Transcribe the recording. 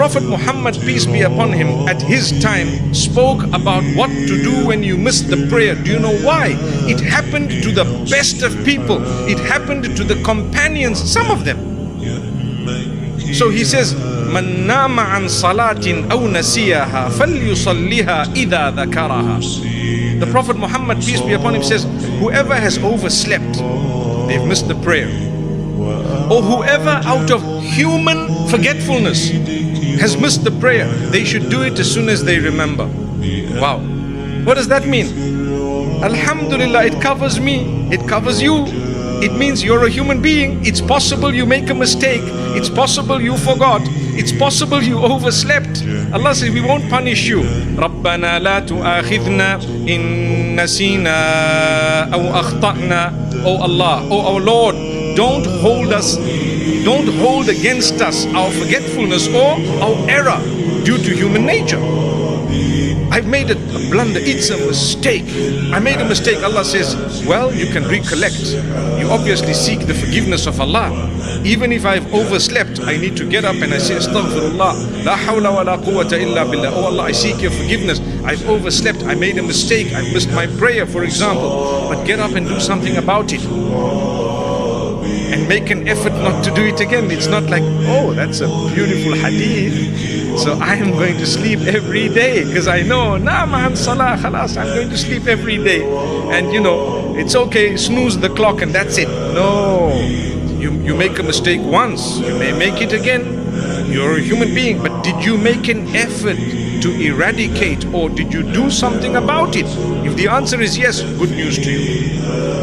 Prophet Muhammad, peace be upon him, at his time spoke about what to do when you miss the prayer. Do you know why? It happened to the best of people. It happened to the companions, some of them. So he says, "Man nama an salatin aw nasiyaha falyusalliha idha dhakaraha." The Prophet Muhammad, peace be upon him, says, whoever has overslept, they've missed the prayer, or whoever out of human forgetfulness has missed the prayer, they should do it as soon as they remember. Wow. What does that mean? Alhamdulillah, it covers me, it covers you. It means you're a human being. It's possible you make a mistake. It's possible you forgot. It's possible you overslept. Allah says, we won't punish you. رَبَّنَا لَا تُؤَاخِذْنَا إِن نَسِينَا أَوْ أَخْطَأْنَا. Oh Allah, oh our Lord, don't hold against us our forgetfulness or our error due to human nature. I've made a blunder, it's a mistake. I made a mistake. Allah says, well, you can recollect. You obviously seek the forgiveness of Allah. Even if I've overslept, I need to get up and I say, Astaghfirullah, la hawla wa la quwwata illa billah. Oh Allah, I seek your forgiveness. I've overslept, I made a mistake, I've missed my prayer, for example. But get up and do something about it. And make an effort not to do it again. It's not like, oh, that's a beautiful hadith, so I am going to sleep every day because I know, man, Salah, khalas, I'm going to sleep every day. And you know, it's okay, snooze the clock and that's it. No, you make a mistake once, you may make it again. You're a human being, but did you make an effort to eradicate, or did you do something about it? If the answer is yes, good news to you.